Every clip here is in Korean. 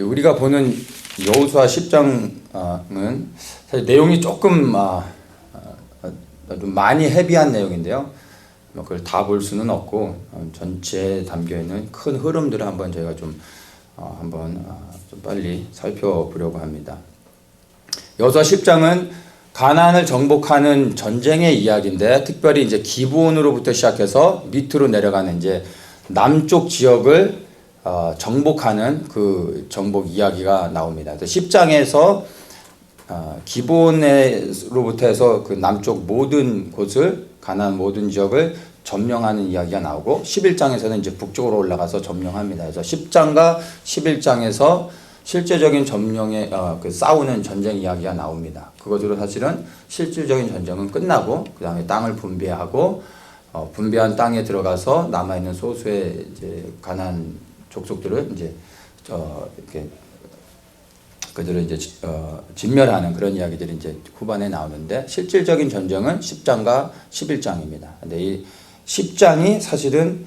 우리가 보는 여호수아 10장은 사실 내용이 조금 좀 많이 헤비한 내용인데요. 그걸 다 볼 수는 없고 전체에 담겨 있는 큰 흐름들을 한번 저희가 좀 빨리 살펴보려고 합니다. 여호수아 10장은 가나안을 정복하는 전쟁의 이야기인데, 특별히 이제 기브온으로부터 시작해서 밑으로 내려가는 이제 남쪽 지역을 정복하는 그 정복 이야기가 나옵니다. 10장에서 기브온으로부터 해서 그 남쪽 모든 곳을, 가나안 모든 지역을 점령하는 이야기가 나오고, 11장에서는 이제 북쪽으로 올라가서 점령합니다. 그래서 10장과 11장에서 실제적인 점령의 그 싸우는 전쟁 이야기가 나옵니다. 그것으로 사실은 실질적인 전쟁은 끝나고 그 다음에 땅을 분배하고 분배한 땅에 들어가서 남아 있는 소수의 이제 가나안 족속들을 이제 이렇게 그들을 이제 진멸하는 그런 이야기들이 이제 후반에 나오는데, 실질적인 전쟁은 10장과 11장입니다. 근데 이 10장이 사실은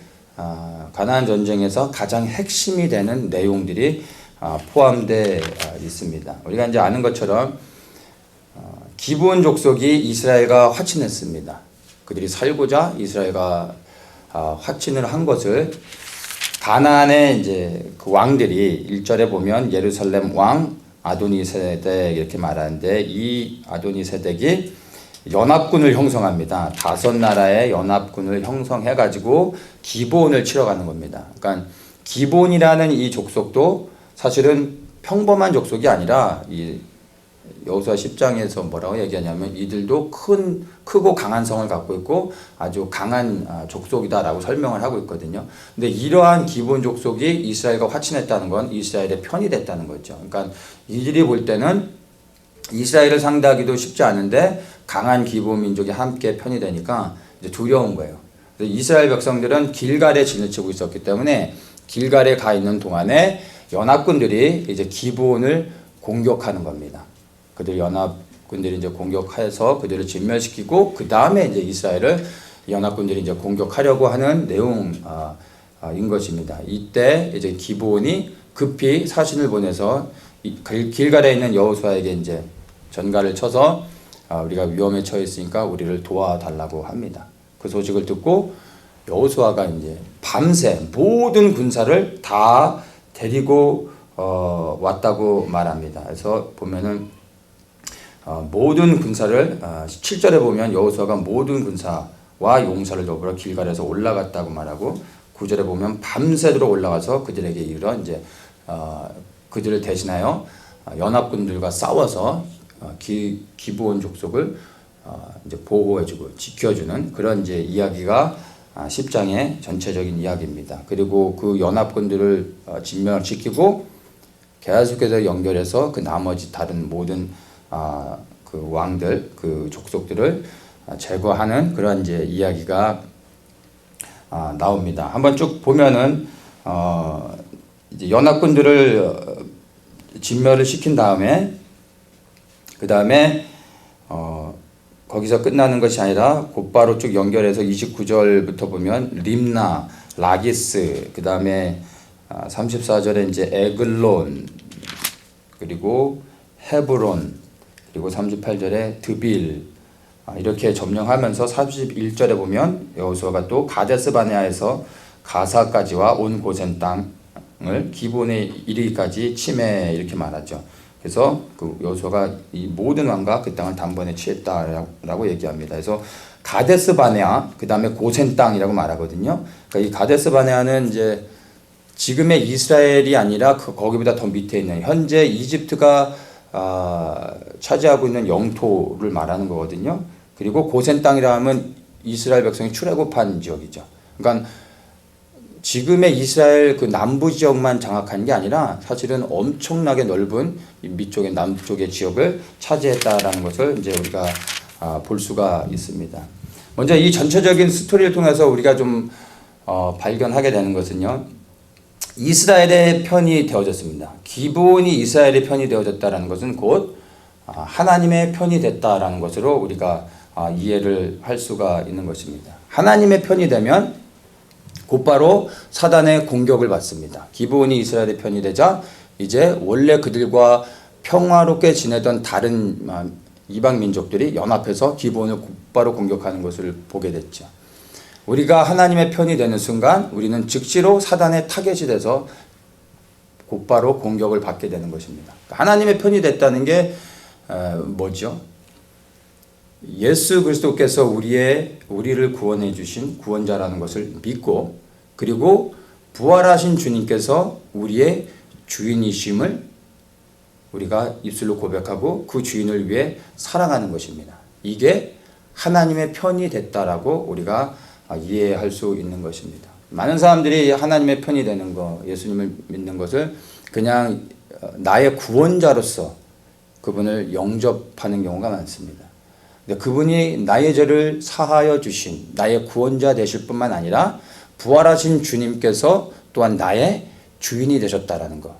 가나안 전쟁에서 가장 핵심이 되는 내용들이 포함되어 있습니다. 우리가 이제 아는 것처럼 기브온 족속이 이스라엘과 화친했습니다. 그들이 살고자 이스라엘과 화친을 한 것을 가나안의 이제 그 왕들이 1절에 보면 예루살렘 왕 아도니세덱 이렇게 말하는데, 이 아도니세덱이 연합군을 형성합니다. 5나라의 연합군을 형성해 가지고 기브온을 치러 가는 겁니다. 그러니까 기브온이라는 이 족속도 사실은 평범한 족속이 아니라, 이 여호수아 10장에서 뭐라고 얘기하냐면 이들도 크고 강한 성을 갖고 있고 아주 강한 족속이다라고 설명을 하고 있거든요. 근데 이러한 기브온 족속이 이스라엘과 화친했다는 건 이스라엘의 편이 됐다는 거죠. 그러니까 이들이 볼 때는 이스라엘을 상대하기도 쉽지 않은데 강한 기브온 민족이 함께 편이 되니까 이제 두려운 거예요. 그래서 이스라엘 백성들은 길갈에 진을 치고 있었기 때문에 길갈에 가 있는 동안에 연합군들이 이제 기브온을 공격하는 겁니다. 그들 연합군들이 이제 공격해서 그들을 진멸시키고 그 다음에 이제 이스라엘을 연합군들이 이제 공격하려고 하는 내용인 것입니다. 이때 이제 기브온이 급히 사신을 보내서 길갈에 있는 여호수아에게 이제 전갈을 쳐서 우리가 위험에 처해 있으니까 우리를 도와달라고 합니다. 그 소식을 듣고 여호수아가 이제 밤새 모든 군사를 다 데리고 왔다고 말합니다. 그래서 보면은 모든 군사를 7절에 보면 여호수아가 모든 군사와 용사를 더불어 길갈에서 올라갔다고 말하고, 9절에 보면 밤새도록 올라가서 그들에게 이르러 이제 그들을 대신하여 연합군들과 싸워서 기브온 족속을 이제 보호해주고 지켜주는 그런 이제 이야기가 10장의 전체적인 이야기입니다. 그리고 그 연합군들을 진멸시키고 계속해서 연결해서 그 나머지 다른 모든 그 왕들, 그 족속들을 제거하는 그런 이제 이야기가 나옵니다. 한번 쭉 보면은 이제 연합군들을 진멸을 시킨 다음에 그 다음에 거기서 끝나는 것이 아니라 곧바로 쭉 연결해서 29절부터 보면 림나, 라기스, 그 다음에 34절에 이제 에글론, 그리고 헤브론, 그리고 38절에 드빌, 이렇게 점령하면서 31절에 보면 여호수아가 또 가데스 바네아에서 가사까지와 온 고센 땅을 기브온에 이르기까지 침해, 이렇게 말하죠. 그래서 그 여호수아가 이 모든 왕과 그 땅을 단번에 취했다라고 얘기합니다. 그래서 가데스 바네아, 그 다음에 고센 땅이라고 말하거든요. 그러니까 이 가데스 바네아는 이제 지금의 이스라엘이 아니라 거기보다 더 밑에 있는 현재 이집트가 차지하고 있는 영토를 말하는 거거든요. 그리고 고센 땅이라 하면 이스라엘 백성이 출애굽한 지역이죠. 그러니까 지금의 이스라엘 그 남부 지역만 장악한 게 아니라 사실은 엄청나게 넓은 밑쪽의 남쪽의 지역을 차지했다라는 것을 이제 우리가 볼 수가 있습니다. 먼저 이 전체적인 스토리를 통해서 우리가 좀 발견하게 되는 것은요, 이스라엘의 편이 되어졌습니다. 기브온이 이스라엘의 편이 되어졌다라는 것은 곧 하나님의 편이 됐다라는 것으로 우리가 이해를 할 수가 있는 것입니다. 하나님의 편이 되면 곧바로 사단의 공격을 받습니다. 기브온이 이스라엘의 편이 되자 이제 원래 그들과 평화롭게 지내던 다른 이방 민족들이 연합해서 기브온을 곧바로 공격하는 것을 보게 됐죠. 우리가 하나님의 편이 되는 순간 우리는 즉시로 사단의 타겟이 돼서 곧바로 공격을 받게 되는 것입니다. 하나님의 편이 됐다는 게 뭐죠? 예수 그리스도께서 우리를 구원해 주신 구원자라는 것을 믿고, 그리고 부활하신 주님께서 우리의 주인이심을 우리가 입술로 고백하고 그 주인을 위해 살아가는 것입니다. 이게 하나님의 편이 됐다라고 우리가 이해할 수 있는 것입니다. 많은 사람들이 하나님의 편이 되는 것, 예수님을 믿는 것을 그냥 나의 구원자로서 그분을 영접하는 경우가 많습니다. 근데 그분이 나의 죄를 사하여 주신 나의 구원자 되실 뿐만 아니라 부활하신 주님께서 또한 나의 주인이 되셨다라는 것.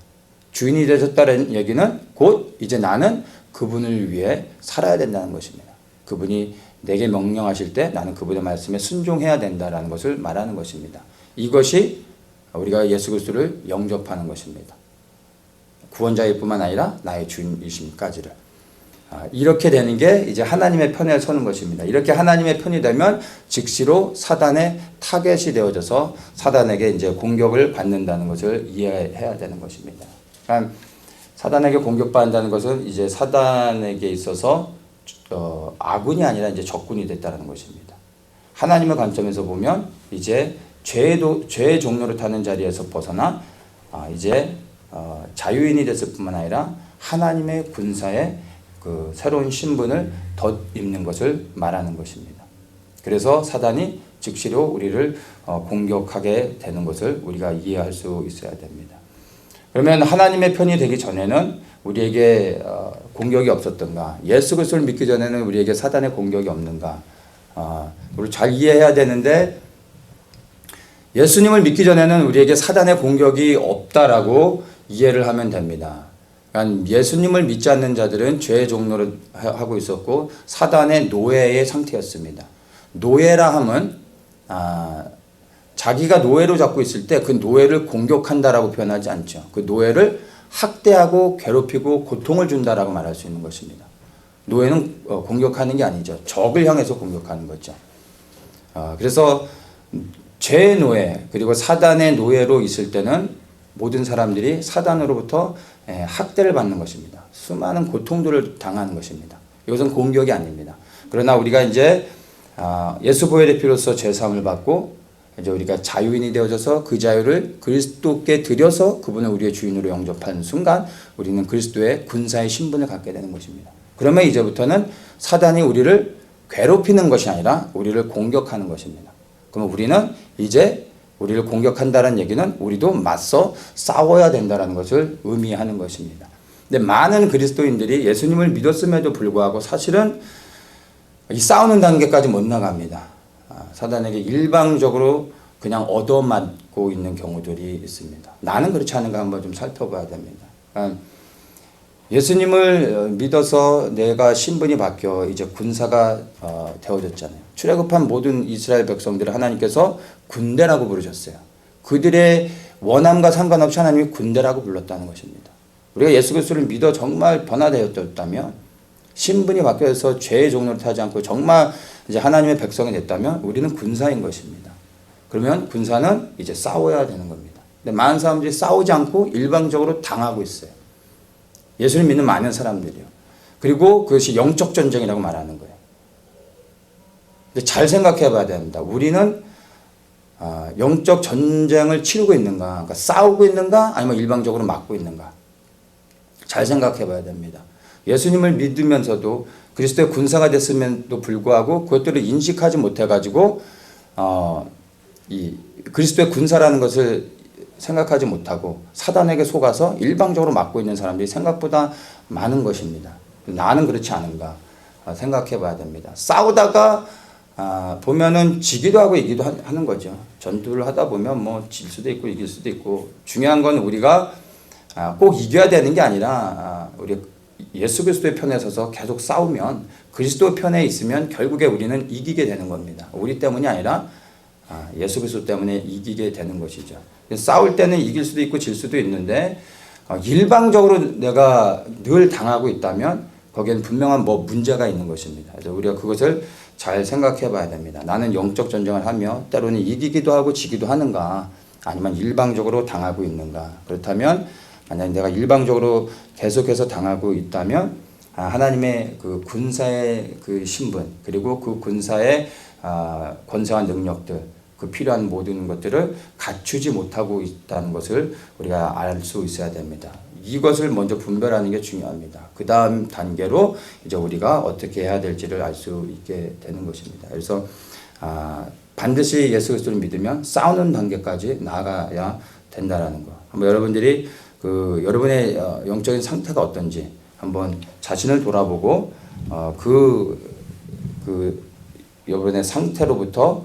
주인이 되셨다는 얘기는 곧 이제 나는 그분을 위해 살아야 된다는 것입니다. 그분이 내게 명령하실 때 나는 그분의 말씀에 순종해야 된다라는 것을 말하는 것입니다. 이것이 우리가 예수 그리스도를 영접하는 것입니다. 구원자일 뿐만 아니라 나의 주인이심까지를. 이렇게 되는 게 이제 하나님의 편에 서는 것입니다. 이렇게 하나님의 편이 되면 즉시로 사단의 타겟이 되어져서 사단에게 이제 공격을 받는다는 것을 이해해야 되는 것입니다. 그러니까 사단에게 공격받는다는 것은 이제 사단에게 있어서 아군이 아니라 이제 적군이 됐다는 것입니다. 하나님의 관점에서 보면 이제 죄의 종로를 타는 자리에서 벗어나 이제 자유인이 됐을 뿐만 아니라 하나님의 군사의 그 새로운 신분을 덧입는 것을 말하는 것입니다. 그래서 사단이 즉시로 우리를 공격하게 되는 것을 우리가 이해할 수 있어야 됩니다. 그러면 하나님의 편이 되기 전에는 우리에게 공격이 없었던가, 예수 그리스도를 믿기 전에는 우리에게 사단의 공격이 없는가, 우리 잘 이해해야 되는데, 예수님을 믿기 전에는 우리에게 사단의 공격이 없다라고 이해를 하면 됩니다. 그러니까 예수님을 믿지 않는 자들은 죄의 종로를 하고 있었고 사단의 노예의 상태였습니다. 노예라 함은 자기가 노예로 잡고 있을 때 그 노예를 공격한다라고 표현하지 않죠. 그 노예를 학대하고 괴롭히고 고통을 준다라고 말할 수 있는 것입니다. 노예는 공격하는 게 아니죠. 적을 향해서 공격하는 거죠. 그래서 죄의 노예 그리고 사단의 노예로 있을 때는 모든 사람들이 사단으로부터 학대를 받는 것입니다. 수많은 고통들을 당하는 것입니다. 이것은 공격이 아닙니다. 그러나 우리가 이제 예수 보혈의 피로써 죄사함을 받고 이제 우리가 자유인이 되어져서 그 자유를 그리스도께 드려서 그분을 우리의 주인으로 영접하는 순간 우리는 그리스도의 군사의 신분을 갖게 되는 것입니다. 그러면 이제부터는 사단이 우리를 괴롭히는 것이 아니라 우리를 공격하는 것입니다. 그러면 우리는 이제 우리를 공격한다는 얘기는 우리도 맞서 싸워야 된다는 것을 의미하는 것입니다. 근데 많은 그리스도인들이 예수님을 믿었음에도 불구하고 사실은 이 싸우는 단계까지 못 나갑니다. 사단에게 일방적으로 그냥 얻어맞고 있는 경우들이 있습니다. 나는 그렇지 않은가 한번 좀 살펴봐야 됩니다. 예수님을 믿어서 내가 신분이 바뀌어 이제 군사가 되어졌잖아요. 출애굽한 모든 이스라엘 백성들을 하나님께서 군대라고 부르셨어요. 그들의 원함과 상관없이 하나님이 군대라고 불렀다는 것입니다. 우리가 예수 그리스도를 믿어 정말 변화되었다면, 신분이 바뀌어서 죄의 종로를 타지 않고 정말 이제 하나님의 백성이 됐다면 우리는 군사인 것입니다. 그러면 군사는 이제 싸워야 되는 겁니다. 근데 많은 사람들이 싸우지 않고 일방적으로 당하고 있어요. 예수를 믿는 많은 사람들이요. 그리고 그것이 영적 전쟁이라고 말하는 거예요. 근데 잘 생각해 봐야 됩니다. 우리는 영적 전쟁을 치르고 있는가, 그러니까 싸우고 있는가, 아니면 일방적으로 막고 있는가. 잘 생각해 봐야 됩니다. 예수님을 믿으면서도 그리스도의 군사가 됐음에도 불구하고 그것들을 인식하지 못해가지고 이 그리스도의 군사라는 것을 생각하지 못하고 사단에게 속아서 일방적으로 막고 있는 사람들이 생각보다 많은 것입니다. 나는 그렇지 않은가 생각해 봐야 됩니다. 싸우다가 보면은 지기도 하고 이기도 하는 거죠. 전투를 하다 보면 뭐 질 수도 있고 이길 수도 있고, 중요한 건 우리가 꼭 이겨야 되는 게 아니라 우리 예수 그리스도의 편에 서서 계속 싸우면, 그리스도 편에 있으면 결국에 우리는 이기게 되는 겁니다. 우리 때문이 아니라 예수 그리스도 때문에 이기게 되는 것이죠. 싸울 때는 이길 수도 있고 질 수도 있는데 일방적으로 내가 늘 당하고 있다면 거기에는 분명한 뭐 문제가 있는 것입니다. 그래서 우리가 그것을 잘 생각해 봐야 됩니다. 나는 영적 전쟁을 하며 때로는 이기기도 하고 지기도 하는가, 아니면 일방적으로 당하고 있는가. 그렇다면 만약 내가 일방적으로 계속해서 당하고 있다면 하나님의 그 군사의 그 신분, 그리고 그 군사의 권세와 능력들, 그 필요한 모든 것들을 갖추지 못하고 있다는 것을 우리가 알 수 있어야 됩니다. 이것을 먼저 분별하는 게 중요합니다. 그 다음 단계로 이제 우리가 어떻게 해야 될지를 알 수 있게 되는 것입니다. 그래서 반드시 예수 그리스도를 믿으면 싸우는 단계까지 나아가야 된다라는 거. 한번 여러분들이 그 여러분의 영적인 상태가 어떤지 한번 자신을 돌아보고 여러분의 상태로부터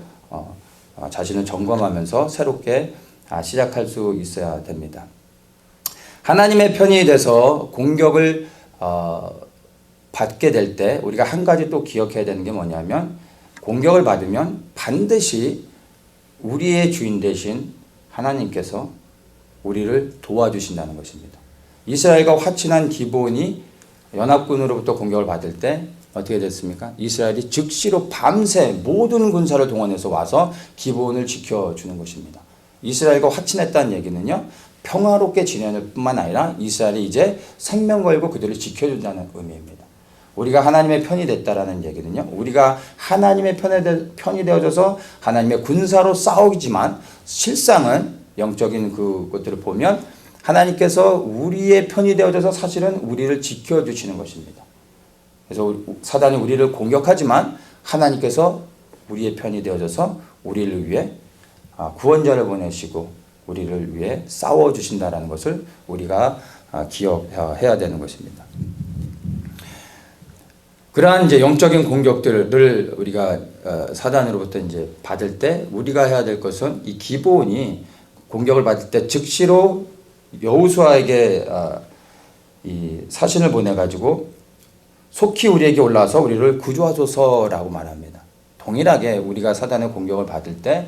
자신을 점검하면서 새롭게 시작할 수 있어야 됩니다. 하나님의 편이 돼서 공격을 받게 될 때 우리가 한 가지 또 기억해야 되는 게 뭐냐면, 공격을 받으면 반드시 우리의 주인 되신 하나님께서 우리를 도와주신다는 것입니다. 이스라엘과 화친한 기브온이 연합군으로부터 공격을 받을 때 어떻게 됐습니까? 이스라엘이 즉시로 밤새 모든 군사를 동원해서 와서 기브온을 지켜주는 것입니다. 이스라엘과 화친했다는 얘기는요, 평화롭게 지내는 뿐만 아니라 이스라엘이 이제 생명 걸고 그들을 지켜준다는 의미입니다. 우리가 하나님의 편이 됐다라는 얘기는요, 우리가 하나님의 편이 되어져서 하나님의 군사로 싸우지만 실상은 영적인 그것들을 보면 하나님께서 우리의 편이 되어져서 사실은 우리를 지켜주시는 것입니다. 그래서 사단이 우리를 공격하지만 하나님께서 우리의 편이 되어져서 우리를 위해 구원자를 보내시고 우리를 위해 싸워주신다라는 것을 우리가 기억해야 되는 것입니다. 그러한 이제 영적인 공격들을 우리가 사단으로부터 이제 받을 때 우리가 해야 될 것은, 이 기브온이 공격을 받을 때 즉시로 여호수아에게 이 사신을 보내가지고 속히 우리에게 올라와서 우리를 구조하소서라고 말합니다. 동일하게 우리가 사단의 공격을 받을 때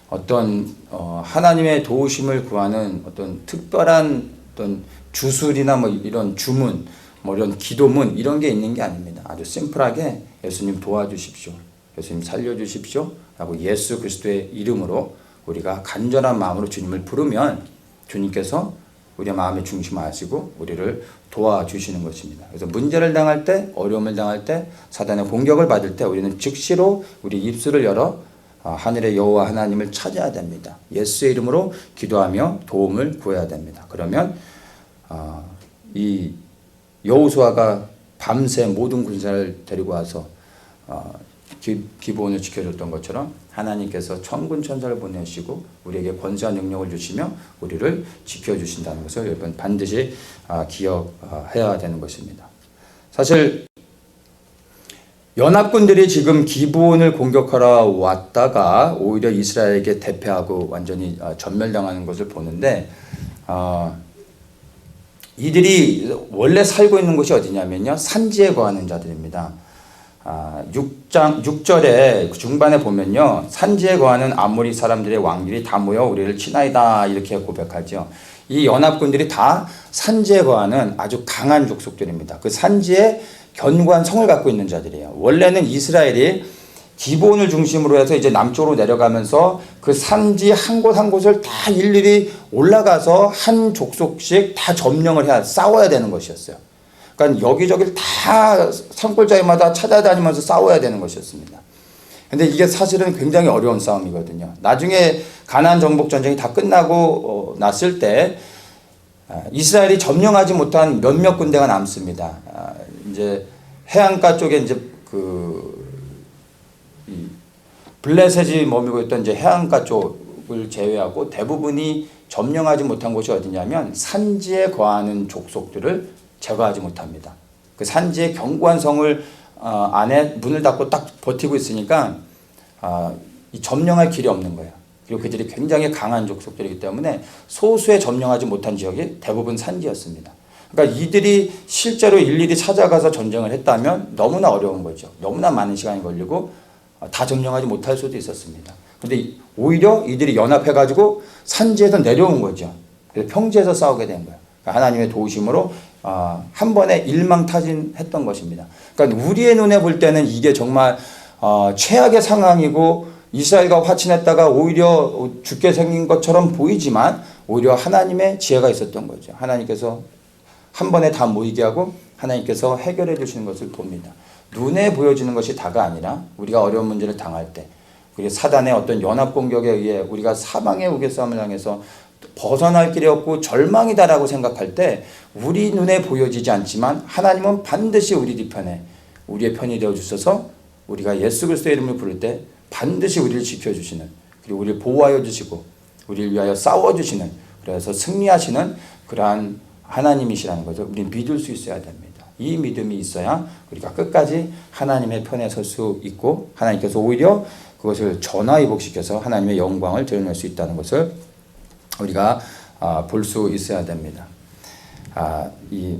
어떤 하나님의 도우심을 구하는 어떤 특별한 어떤 주술이나 뭐 이런 주문, 뭐 이런 기도문 이런 게 있는 게 아닙니다. 아주 심플하게 예수님 도와주십시오, 예수님 살려주십시오 라고 예수 그리스도의 이름으로 우리가 간절한 마음으로 주님을 부르면 주님께서 우리의 마음의 중심을 아시고 우리를 도와주시는 것입니다. 그래서 문제를 당할 때, 어려움을 당할 때, 사단의 공격을 받을 때 우리는 즉시로 우리 입술을 열어 하늘의 여호와 하나님을 찾아야 됩니다. 예수의 이름으로 기도하며 도움을 구해야 됩니다. 그러면 이 여호수아가 밤새 모든 군사를 데리고 와서 기브온을 지켜줬던 것처럼 하나님께서 천군 천사를 보내시고 우리에게 권세와 능력을 주시며 우리를 지켜주신다는 것을 여러분 반드시 기억해야 되는 것입니다. 사실 연합군들이 지금 기브온을 공격하러 왔다가 오히려 이스라엘에게 대패하고 완전히 전멸당하는 것을 보는데, 이들이 원래 살고 있는 곳이 어디냐면요, 산지에 거하는 자들입니다. 6절에 중반에 보면요, 산지에 거하는 아모리 사람들의 왕들이 다 모여 우리를 치나이다 이렇게 고백하죠. 이 연합군들이 다 산지에 거하는 아주 강한 족속들입니다. 그 산지에 견고한 성을 갖고 있는 자들이에요. 원래는 이스라엘이 기브온을 중심으로 해서 이제 남쪽으로 내려가면서 그 산지 한 곳 한 곳을 다 일일이 올라가서 한 족속씩 다 점령을 해야, 싸워야 되는 것이었어요. 그러니까 여기저기를 다 산골짜기마다 찾아다니면서 싸워야 되는 것이었습니다. 근데 이게 사실은 굉장히 어려운 싸움이거든요. 나중에 가나안 정복 전쟁이 다 끝나고 났을 때 이스라엘이 점령하지 못한 몇몇 군대가 남습니다. 이제 해안가 쪽에 이제 블레셋이 머물고 있던 이제 해안가 쪽을 제외하고 대부분이 점령하지 못한 곳이 어디냐면 산지에 거하는 족속들을 제거하지 못합니다. 그 산지의 견고한 성을 안에 문을 닫고 딱 버티고 있으니까 이 점령할 길이 없는 거예요. 그리고 그들이 굉장히 강한 족속들이기 때문에 소수의 점령하지 못한 지역이 대부분 산지였습니다. 그러니까 이들이 실제로 일일이 찾아가서 전쟁을 했다면 너무나 어려운 거죠. 너무나 많은 시간이 걸리고 다 점령하지 못할 수도 있었습니다. 그런데 오히려 이들이 연합해가지고 산지에서 내려온 거죠. 그래서 평지에서 싸우게 된 거예요. 하나님의 도우심으로 한 번에 일망타진했던 것입니다. 그러니까 우리의 눈에 볼 때는 이게 정말 최악의 상황이고 이스라엘과 화친했다가 오히려 죽게 생긴 것처럼 보이지만 오히려 하나님의 지혜가 있었던 거죠. 하나님께서 한 번에 다 모이게 하고 하나님께서 해결해 주시는 것을 봅니다. 눈에 보여지는 것이 다가 아니라 우리가 어려운 문제를 당할 때, 그리고 사단의 어떤 연합 공격에 의해 우리가 사망의 우겨싸움을 향해서 벗어날 길이 없고 절망이다라고 생각할 때 우리 눈에 보여지지 않지만 하나님은 반드시 우리 뒤편에 우리의 편이 되어 주셔서 우리가 예수 그리스도의 이름을 부를 때 반드시 우리를 지켜주시는, 그리고 우리를 보호하여 주시고 우리를 위하여 싸워주시는, 그래서 승리하시는 그러한 하나님이시라는 거죠. 우리는 믿을 수 있어야 됩니다. 이 믿음이 있어야 우리가 끝까지 하나님의 편에 설 수 있고 하나님께서 오히려 그것을 전화위복시켜서 하나님의 영광을 드러낼 수 있다는 것을 우리가 볼 수 있어야 됩니다. 이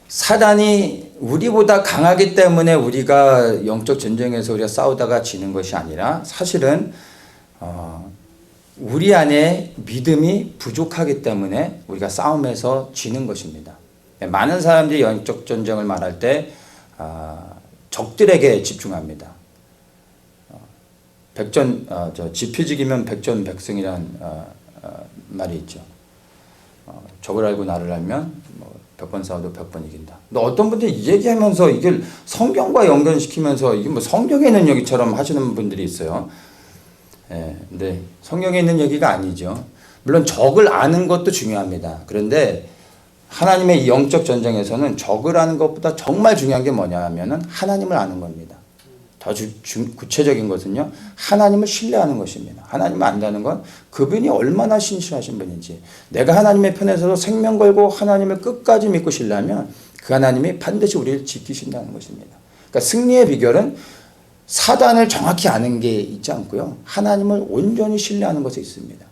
사단이 우리보다 강하기 때문에 우리가 영적 전쟁에서 우리가 싸우다가 지는 것이 아니라 사실은 우리 안에 믿음이 부족하기 때문에 우리가 싸움에서 지는 것입니다. 많은 사람들이 영적 전쟁을 말할 때 적들에게 집중합니다. 지피지기면 백전백승이라는 말이 있죠. 적을 알고 나를 알면 100번 싸워도 100번 이긴다. 근데 어떤 분들이 이 얘기하면서 이게 성경과 연결시키면서 이게 뭐 성경에 있는 얘기처럼 하시는 분들이 있어요. 근데 성경에 있는 얘기가 아니죠. 물론 적을 아는 것도 중요합니다. 그런데 하나님의 이 영적 전쟁에서는 적을 아는 것보다 정말 중요한 게 뭐냐 하면은 하나님을 아는 겁니다. 더 구체적인 것은요, 하나님을 신뢰하는 것입니다. 하나님을 안다는 건 그분이 얼마나 신실하신 분인지, 내가 하나님의 편에 서서 생명 걸고 하나님을 끝까지 믿고 신뢰하면 그 하나님이 반드시 우리를 지키신다는 것입니다. 그러니까 승리의 비결은 사단을 정확히 아는 게 있지 않고요, 하나님을 온전히 신뢰하는 것에 있습니다.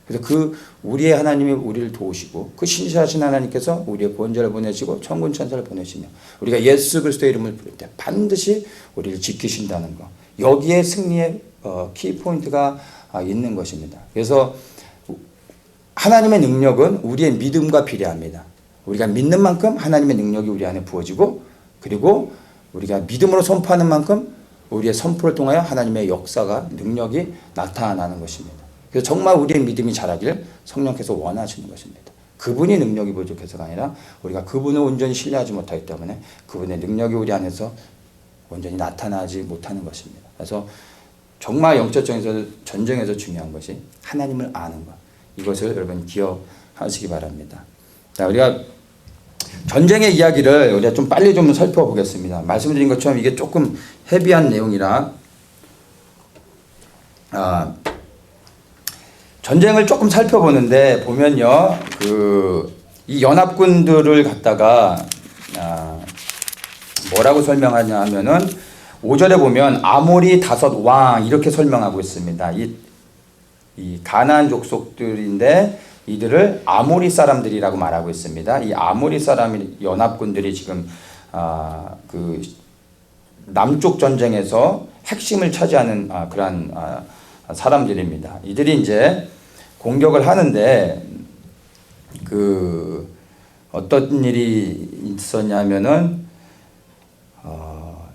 그래서 우리의 하나님이 우리를 도우시고 그 신실하신 하나님께서 우리의 구원자를 보내시고 천군 천사를 보내시며 우리가 예수 그리스도의 이름을 부를 때 반드시 우리를 지키신다는 것, 여기에 승리의 키포인트가 있는 것입니다. 그래서 하나님의 능력은 우리의 믿음과 비례합니다. 우리가 믿는 만큼 하나님의 능력이 우리 안에 부어지고, 그리고 우리가 믿음으로 선포하는 만큼 우리의 선포를 통하여 하나님의 역사가, 능력이 나타나는 것입니다. 그래서 정말 우리의 믿음이 자라길 성령께서 원하시는 것입니다. 그분이 능력이 부족해서가 아니라 우리가 그분을 온전히 신뢰하지 못하기 때문에 그분의 능력이 우리 안에서 온전히 나타나지 못하는 것입니다. 그래서 정말 영적 전쟁에서 중요한 것이 하나님을 아는 것, 이것을 여러분 기억하시기 바랍니다. 자, 우리가 전쟁의 이야기를 우리가 좀 빨리 좀 살펴보겠습니다. 말씀드린 것처럼 이게 조금 헤비한 내용이라 전쟁을 조금 살펴보는데 보면요, 이 연합군들을 갖다가 뭐라고 설명하냐 하면은 5절에 보면 아모리 5왕 이렇게 설명하고 있습니다. 이 가나안 족속들인데 이들을 아모리 사람들이라고 말하고 있습니다. 이 아모리 사람 연합군들이 지금 그 남쪽 전쟁에서 핵심을 차지하는 그러한 사람들입니다. 이들이 이제 공격을 하는데 어떤 일이 있었냐면은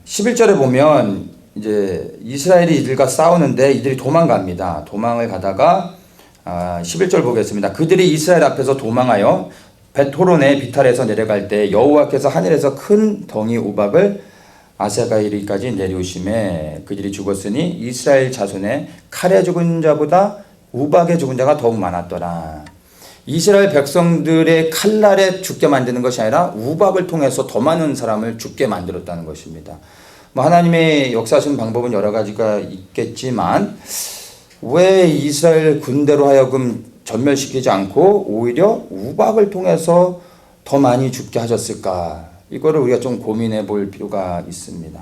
11절에 보면 이제 이스라엘이 이들과 싸우는데 이들이 도망갑니다. 도망을 가다가 11절 보겠습니다. 그들이 이스라엘 앞에서 도망하여 벳호론의 비탈에서 내려갈 때 여호와께서 하늘에서 큰 덩이 우박을 아세가 이르기까지 내려오심에 그들이 죽었으니 이스라엘 자손의 칼에 죽은 자보다 우박에 죽은 자가 더욱 많았더라. 이스라엘 백성들의 칼날에 죽게 만드는 것이 아니라 우박을 통해서 더 많은 사람을 죽게 만들었다는 것입니다. 하나님의 역사하시는 방법은 여러 가지가 있겠지만 왜 이스라엘 군대로 하여금 전멸시키지 않고 오히려 우박을 통해서 더 많이 죽게 하셨을까? 이거를 우리가 좀 고민해 볼 필요가 있습니다.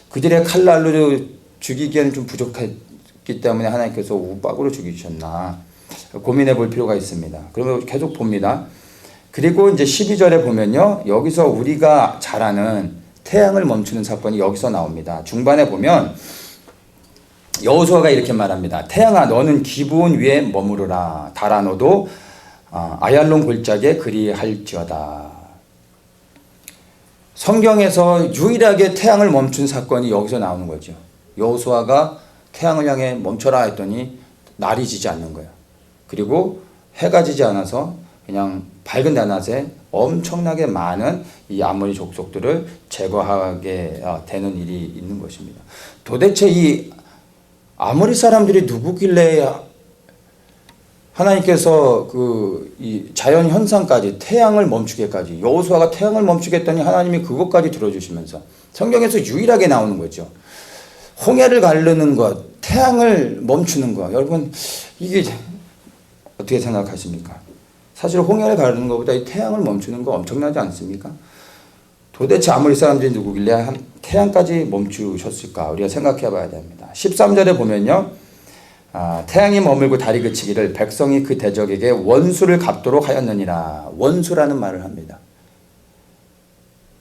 그들의 칼날로 죽이기에는 좀 부족했기 때문에 하나님께서 우박으로 죽이셨나 고민해 볼 필요가 있습니다. 그러면 계속 봅니다. 그리고 이제 12절에 보면요, 여기서 우리가 잘 아는 태양을 멈추는 사건이 여기서 나옵니다. 중반에 보면 여호수아가 이렇게 말합니다. 태양아 너는 기브온 위에 머무르라. 달아 너도 아얄론 골짜기에 그리할지어다. 성경에서 유일하게 태양을 멈춘 사건이 여기서 나오는 거죠. 여호수아가 태양을 향해 멈춰라 했더니 날이 지지 않는 거예요. 그리고 해가 지지 않아서 그냥 밝은 대낮에 엄청나게 많은 이 아모리 족속들을 제거하게 되는 일이 있는 것입니다. 도대체 이 아모리 사람들이 누구길래 하나님께서 이 자연 현상까지 태양을 멈추게까지 여호수아가 태양을 멈추겠다니 하나님이 그것까지 들어주시면서 성경에서 유일하게 나오는 거죠. 홍해를 가르는 것, 태양을 멈추는 것. 여러분 이게 어떻게 생각하십니까? 사실 홍해를 가르는 것보다 이 태양을 멈추는 거 엄청나지 않습니까? 도대체 아모리 사람들이 누구길래 태양까지 멈추셨을까? 우리가 생각해 봐야 됩니다. 13절에 보면요. 태양이 머물고 달이 그치기를 백성이 그 대적에게 원수를 갚도록 하였느니라. 원수라는 말을 합니다.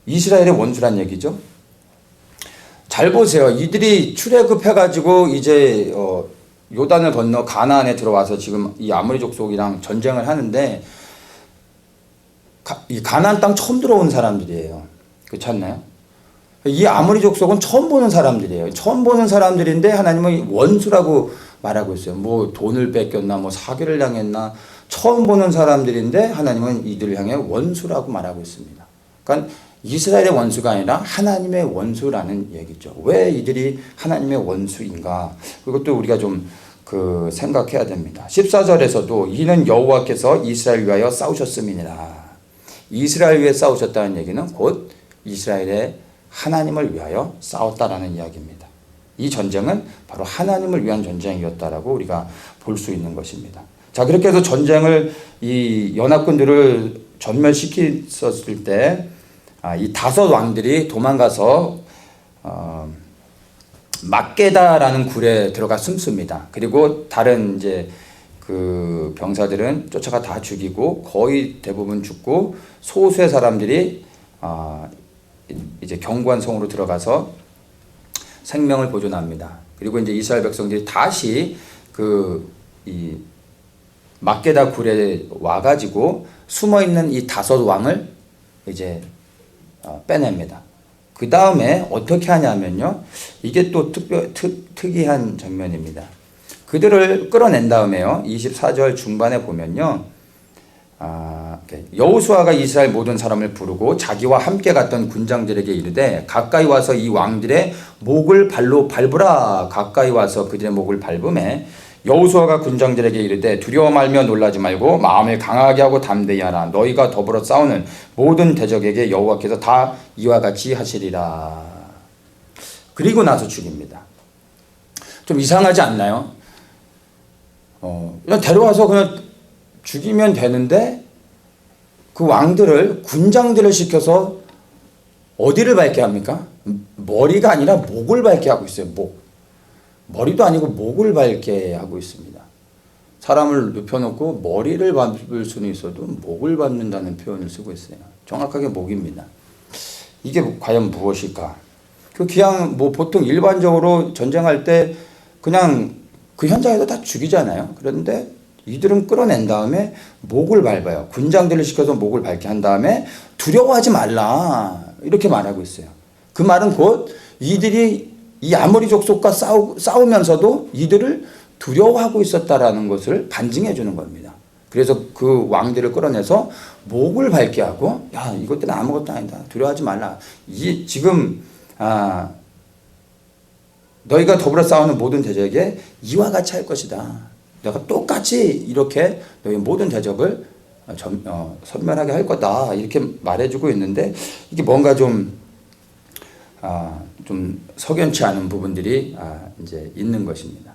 이스라엘의 원수란 얘기죠. 잘 보세요. 이들이 출애굽해가지고 이제 요단을 건너 가나안에 들어와서 지금 이 아모리 족속이랑 전쟁을 하는데 이 가나안 땅 처음 들어온 사람들이에요. 그렇지 않나요? 이 아모리 족속은 처음 보는 사람들이에요. 처음 보는 사람들인데 하나님은 원수라고 말하고 있어요. 뭐 돈을 뺏겼나 뭐 사기를 당했나 처음 보는 사람들인데 하나님은 이들을 향해 원수라고 말하고 있습니다. 그러니까 이스라엘의 원수가 아니라 하나님의 원수라는 얘기죠. 왜 이들이 하나님의 원수인가? 그것도 우리가 좀 생각해야 됩니다. 14절에서도 이는 여호와께서 이스라엘 위하여 싸우셨음이니라. 이스라엘 위해 싸우셨다는 얘기는 곧 이스라엘의 하나님을 위하여 싸웠다라는 이야기입니다. 이 전쟁은 바로 하나님을 위한 전쟁이었다라고 우리가 볼 수 있는 것입니다. 자, 그렇게 해서 전쟁을 이 연합군들을 전멸시켰을 때 이 5 왕들이 도망가서 막게다라는 굴에 들어가 숨습니다. 그리고 다른 이제 그 병사들은 쫓아가 다 죽이고 거의 대부분 죽고 소수의 사람들이 이제 견고한 성으로 들어가서 생명을 보존합니다. 그리고 이제 이스라엘 백성들이 다시 이 막게다 굴에 와가지고 숨어 있는 이 5 왕을 이제 빼냅니다. 그 다음에 어떻게 하냐면요. 이게 또 특이한 장면입니다. 그들을 끌어낸 다음에요. 24절 중반에 보면요. 여호수아가 이스라엘 모든 사람을 부르고 자기와 함께 갔던 군장들에게 이르되 가까이 와서 이 왕들의 목을 발로 밟으라. 가까이 와서 그들의 목을 밟음에 여호수아가 군장들에게 이르되 두려워 말며 놀라지 말고 마음을 강하게 하고 담대히 하라. 너희가 더불어 싸우는 모든 대적에게 여호와께서 다 이와 같이 하시리라. 그리고 나서 죽입니다. 좀 이상하지 않나요? 그냥 데려와서 그냥 죽이면 되는데 그 왕들을 군장들을 시켜서 어디를 밟게 합니까? 머리가 아니라 목을 밟게 하고 있어요. 머리도 아니고 목을 밟게 하고 있습니다. 사람을 눕혀놓고 머리를 밟을 수는 있어도 목을 밟는다는 표현을 쓰고 있어요. 정확하게 목입니다. 이게 과연 무엇일까? 그냥 보통 일반적으로 전쟁할 때 그냥 그 현장에서 다 죽이잖아요. 그런데 이들은 끌어낸 다음에 목을 밟아요. 군장들을 시켜서 목을 밟게 한 다음에 두려워하지 말라 이렇게 말하고 있어요. 그 말은 곧 이들이 이 아모리 족속과 싸우면서도 이들을 두려워하고 있었다라는 것을 반증해 주는 겁니다. 그래서 그 왕들을 끌어내서 목을 밟게 하고 야 이것들은 아무것도 아니다. 두려워하지 말라. 지금 너희가 더불어 싸우는 모든 대적에 이와 같이 할 것이다. 내가 똑같이 이렇게 너희 모든 대적을 섬멸하게 할 거다. 이렇게 말해주고 있는데 이게 뭔가 좀 석연치 않은 부분들이 이제 있는 것입니다.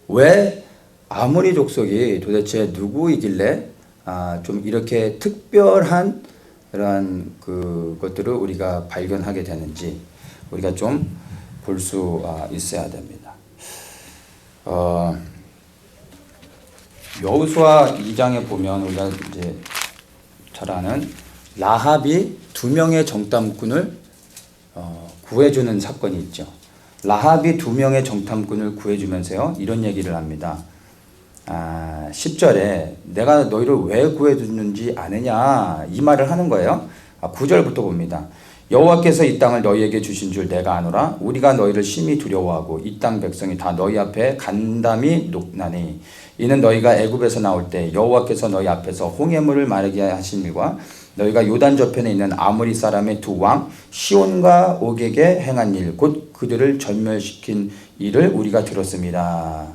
왜 아모리 족속이 도대체 누구이길래 좀 이렇게 특별한 그러한 그것들을 우리가 발견하게 되는지 우리가 좀 볼 수 있어야 됩니다. 여호수아 2장에 보면 우리가 이제 잘 아는 라합이 2명의 정탐꾼을 구해주는 사건이 있죠. 라합이 2명의 정탐꾼을 구해주면서요 이런 얘기를 합니다. 10절에 내가 너희를 왜 구해주는지 아느냐 이 말을 하는 거예요. 9절부터 봅니다. 여호와께서 이 땅을 너희에게 주신 줄 내가 아노라. 우리가 너희를 심히 두려워하고 이 땅 백성이 다 너희 앞에 간담이 녹나니 이는 너희가 애굽에서 나올 때 여호와께서 너희 앞에서 홍해물을 마르게 하신 일과 너희가 요단 저편에 있는 아모리 사람의 두 왕 시온과 옥에게 행한 일 곧 그들을 전멸시킨 일을 우리가 들었습니다.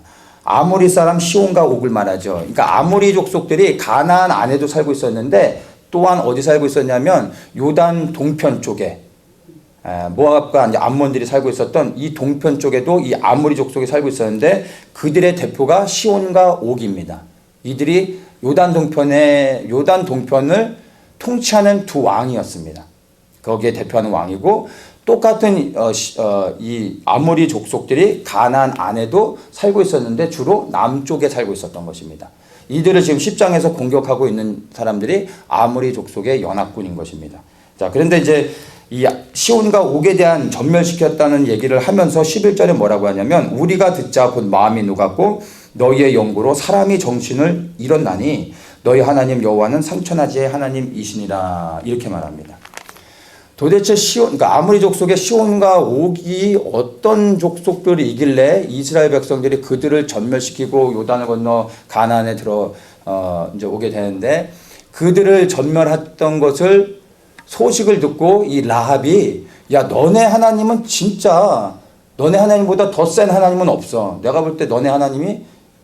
아모리 사람 시온과 옥을 말하죠. 그러니까 아모리 족속들이 가나안 안에도 살고 있었는데 또한 어디 살고 있었냐면 요단 동편 쪽에 모압과 이제 암몬들이 살고 있었던 이 동편 쪽에도 이 아모리 족속이 살고 있었는데 그들의 대표가 시온과 옥입니다. 이들이 요단 동편을 통치하는 두 왕이었습니다. 거기에 대표하는 왕이고 똑같은 이 아모리 족속들이 가나안 안에도 살고 있었는데 주로 남쪽에 살고 있었던 것입니다. 이들을 지금 10장에서 공격하고 있는 사람들이 아모리 족속의 연합군인 것입니다. 자, 그런데 이제 이 시온과 옥에 대한 전멸시켰다는 얘기를 하면서 11절에 뭐라고 하냐면 우리가 듣자 곧 마음이 녹았고 너희의 영구로 사람이 정신을 잃었나니 너희 하나님 여호와는 상천하지의 하나님이시니라 이렇게 말합니다. 도대체 그러니까 아모리 족속의 시온과 옥이 어떤 족속들이길래 이스라엘 백성들이 그들을 전멸시키고 요단을 건너 가나안에 이제 오게 되는데 그들을 전멸했던 것을 소식을 듣고 이 라합이 야 너네 하나님은 진짜 너네 하나님보다 더 센 하나님은 없어. 내가 볼 때 너네 하나님이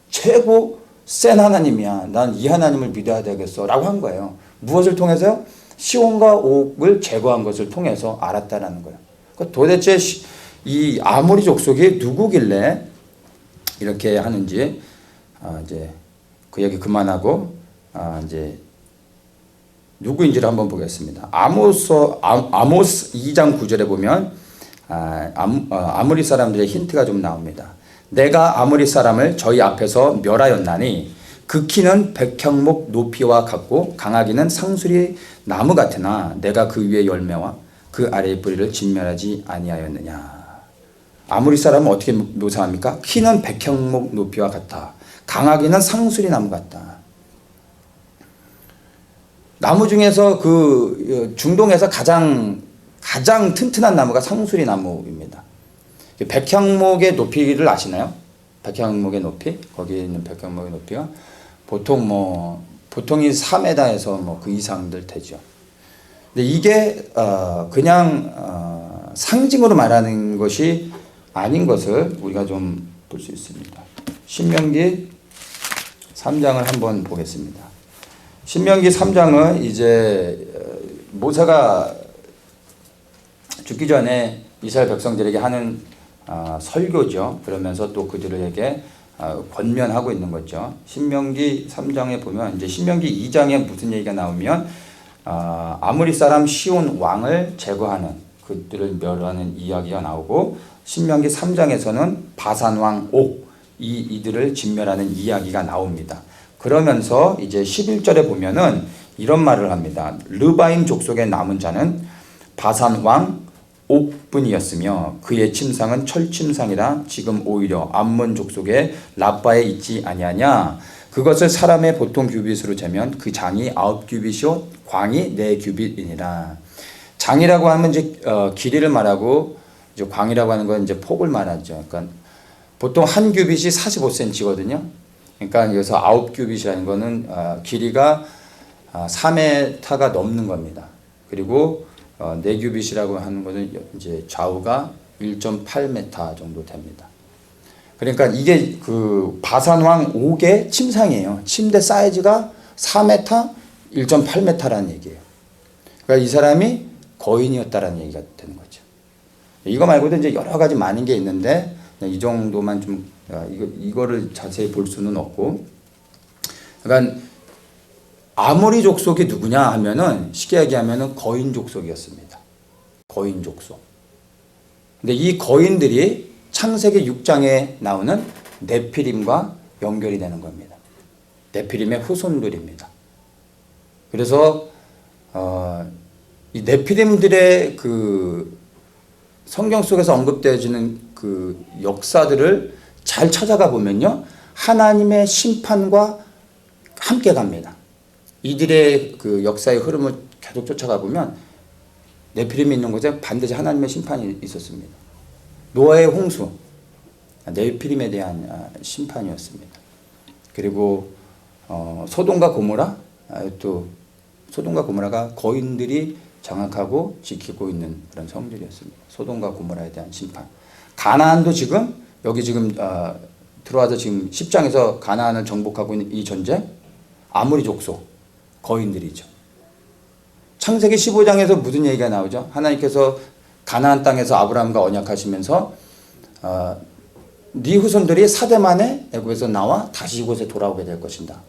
최고 센 하나님이야. 난 이 하나님을 믿어야 되겠어 라고 한 거예요. 무엇을 통해서요? 시온과 옥을 제거한 것을 통해서 알았다라는 거예요. 그러니까 도대체 이 아모리 족속이 누구길래 이렇게 하는지 이제 그 얘기 그만하고 이제 누구인지를 한번 보겠습니다. 아모스 2장 9절에 보면 아모리 사람들의 힌트가 좀 나옵니다. 내가 아모리 사람을 저희 앞에서 멸하였나니 그 키는 백향목 높이와 같고 강하기는 상수리 나무 같으나 내가 그 위의 열매와 그 아래의 뿌리를 진멸하지 아니하였느냐. 아모리 사람은 어떻게 묘사합니까? 키는 백향목 높이와 같다. 강하기는 상수리 나무 같다. 나무 중에서 그 중동에서 가장 튼튼한 나무가 상수리 나무입니다. 백향목의 높이를 아시나요? 백향목의 높이? 거기에 있는 백향목의 높이가 보통이 4m에서 그 이상들 되죠. 근데 이게 그냥 상징으로 말하는 것이 아닌 것을 우리가 좀 볼 수 있습니다. 신명기 3장을 한번 보겠습니다. 신명기 3장은 이제 모세가 죽기 전에 이스라엘 백성들에게 하는 설교죠. 그러면서 또 그들에게 권면하고 있는 거죠. 신명기 3장에 보면 이제 신명기 2장에 무슨 얘기가 나오면 아모리 사람 시온 왕을 제거하는 그들을 멸하는 이야기가 나오고 신명기 3장에서는 바산 왕 옥 이들을 진멸하는 이야기가 나옵니다. 그러면서 이제 11절에 보면은 이런 말을 합니다. 르바임 족속의 남은 자는 바산 왕 옥뿐이었으며 그의 침상은 철침상이라 지금 오히려 암몬 족속의 라빠에 있지 아니하냐. 그것을 사람의 보통 규빗으로 재면 그 장이 9규빗이요 광이 4규빗이니라. 장이라고 하면 이제 길이를 말하고 이제 광이라고 하는 건 이제 폭을 말하죠. 그러니까 보통 한 규빗이 45cm거든요. 그러니까 여기서 9규빗이라는 거는 길이가 4m가 넘는 겁니다. 그리고 4규빗이라고 하는 것은 이제 좌우가 1.8m 정도 됩니다. 그러니까 이게 그 바산왕 옥의 침상이에요. 침대 사이즈가 4m, 1.8m라는 얘기예요. 그러니까 이 사람이 거인이었다라는 얘기가 되는 거죠. 이거 말고도 이제 여러 가지 많은 게 있는데 이 정도만 좀 이거를 자세히 볼 수는 없고. 그러니까 아모리 족속이 누구냐 하면은 쉽게 얘기하면은 거인 족속이었습니다. 거인 족속. 근데 이 거인들이 창세기 6장에 나오는 네피림과 연결이 되는 겁니다. 네피림의 후손들입니다. 그래서 이 네피림들의 그 성경 속에서 언급되어지는 그 역사들을 잘 찾아가 보면요, 하나님의 심판과 함께 갑니다. 이들의 그 역사의 흐름을 계속 쫓아가 보면 네피림이 있는 곳에 반드시 하나님의 심판이 있었습니다. 노아의 홍수, 네피림에 대한 심판이었습니다. 그리고 소돔과 고모라, 또 소돔과 고모라가 거인들이 장악하고 지키고 있는 그런 성들이었습니다. 소돔과 고모라에 대한 심판. 가나안도 지금 여기 지금 들어와서 지금 10장에서 가나안을 정복하고 있는 이 전쟁, 아모리 족속 거인들이죠. 창세기 15장에서 무슨 얘기가 나오죠? 하나님께서 가나안 땅에서 아브라함과 언약하시면서 네 후손들이 4대 만에 애굽에서 나와 다시 이곳에 돌아오게 될 것이다.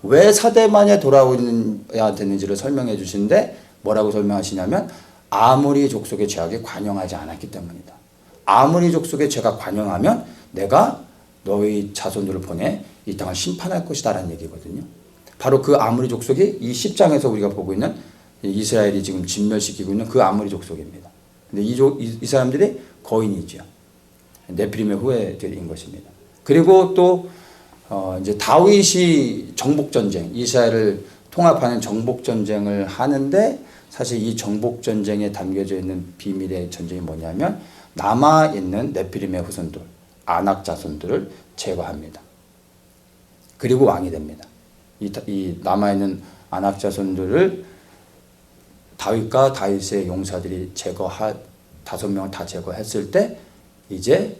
왜 4대 만에 돌아오야 되는지를 설명해 주시는데 뭐라고 설명하시냐면 아모리 족속의 죄악에 관영하지 않았기 때문이다. 아모리 족속의 죄가 관영하면 내가 너희 자손들을 보내 이 땅을 심판할 것이다 라는 얘기거든요. 바로 그 아모리 족속이 이 10장에서 우리가 보고 있는 이스라엘이 지금 진멸시키고 있는 그 아모리 족속입니다. 근데 이 사람들이 거인이죠. 네피림의 후예들인 것입니다. 그리고 또 이제 다윗이 정복 전쟁, 이스라엘을 통합하는 정복 전쟁을 하는데 사실 이 정복 전쟁에 담겨져 있는 비밀의 전쟁이 뭐냐면 남아 있는 네피림의 후손들, 아낙 자손들을 제거합니다. 그리고 왕이 됩니다. 이 남아 있는 아낙 자손들을 다윗과 다윗의 용사들이 5명을 다 제거했을 때 이제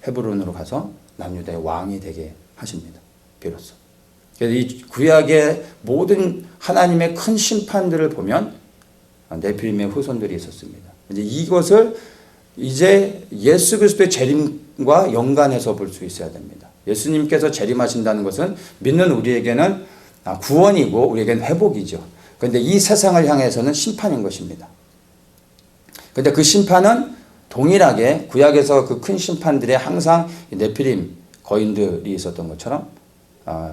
헤브론으로 가서 남유다의 왕이 되게 하십니다. 비로소. 그래서 이 구약의 모든 하나님의 큰 심판들을 보면 네피림의 후손들이 있었습니다. 이제 이것을 이제 예수 그리스도의 재림과 연관해서 볼 수 있어야 됩니다. 예수님께서 재림하신다는 것은 믿는 우리에게는 구원이고 우리에게는 회복이죠. 그런데 이 세상을 향해서는 심판인 것입니다. 그런데 그 심판은 동일하게 구약에서 그 큰 심판들에 항상 네피림 거인들이 있었던 것처럼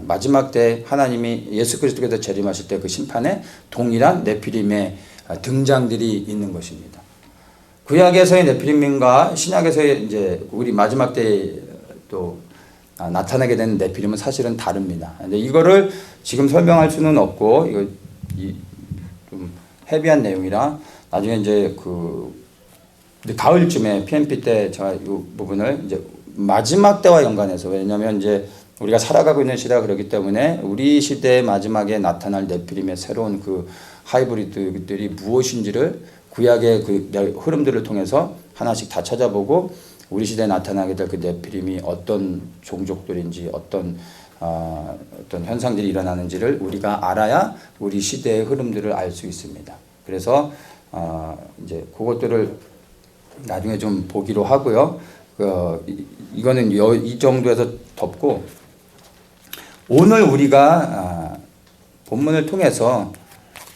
마지막 때 하나님이 예수 그리스도께서 재림하실 때 그 심판에 동일한 네피림의 등장들이 있는 것입니다. 구약에서의 네피림과 신약에서의 이제 우리 마지막 때 또 나타나게 되는 네피림은 사실은 다릅니다. 근데 이거를 지금 설명할 수는 없고 이거 좀 헤비한 내용이라 나중에 이제 가을쯤에 PMP 때 제가 이 부분을 이제 마지막 때와 연관해서, 왜냐하면 이제 우리가 살아가고 있는 시대가 그렇기 때문에 우리 시대의 마지막에 나타날 네피림의 새로운 그 하이브리드들이 무엇인지를 구약의 그 흐름들을 통해서 하나씩 다 찾아보고 우리 시대에 나타나게 될 그 네피림이 어떤 종족들인지 어떤 현상들이 일어나는지를 우리가 알아야 우리 시대의 흐름들을 알 수 있습니다. 그래서 이제 그것들을 나중에 좀 보기로 하고요. 이거는 이 정도에서 덮고 오늘 우리가 본문을 통해서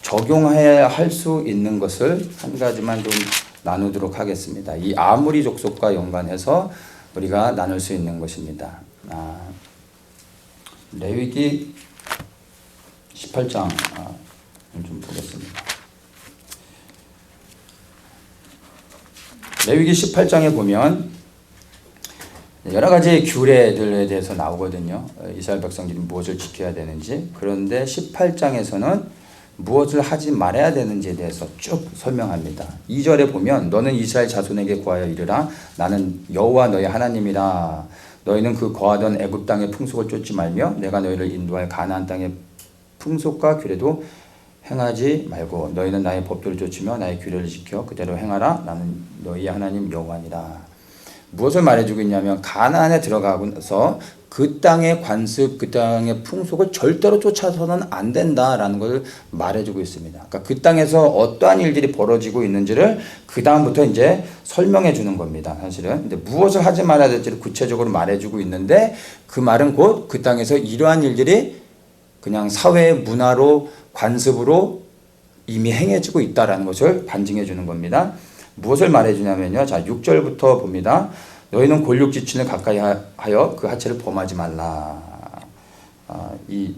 적용해야 할 수 있는 것을 한 가지만 좀 나누도록 하겠습니다. 이 아모리 족속과 연관해서 우리가 나눌 수 있는 것입니다. 레위기 18장 좀 보겠습니다. 레위기 18장에 보면 여러 가지 규례들에 대해서 나오거든요. 이스라엘 백성들이 무엇을 지켜야 되는지. 그런데 18장에서는 무엇을 하지 말아야 되는지에 대해서 쭉 설명합니다. 2절에 보면 너는 이스라엘 자손에게 구하여 이르라. 나는 여호와 너희 하나님이라. 너희는 그 거하던 애굽 땅의 풍속을 쫓지 말며 내가 너희를 인도할 가나안 땅의 풍속과 규례도 행하지 말고 너희는 나의 법도를 쫓으며 나의 규례를 지켜 그대로 행하라. 나는 너희의 하나님 여호와니라. 무엇을 말해주고 있냐면 가나안에 들어가서 그 땅의 관습, 그 땅의 풍속을 절대로 쫓아서는 안 된다라는 걸 말해주고 있습니다. 그러니까 그 땅에서 어떠한 일들이 벌어지고 있는지를 그 다음부터 이제 설명해 주는 겁니다. 사실은. 근데 무엇을 하지 말아야 될지를 구체적으로 말해주고 있는데 그 말은 곧 그 땅에서 이러한 일들이 그냥 사회의 문화로 관습으로 이미 행해지고 있다라는 것을 반증해 주는 겁니다. 무엇을 말해주냐면요. 자, 6절부터 봅니다. 너희는 골육지친을 가까이 하여 그 하체를 범하지 말라. 이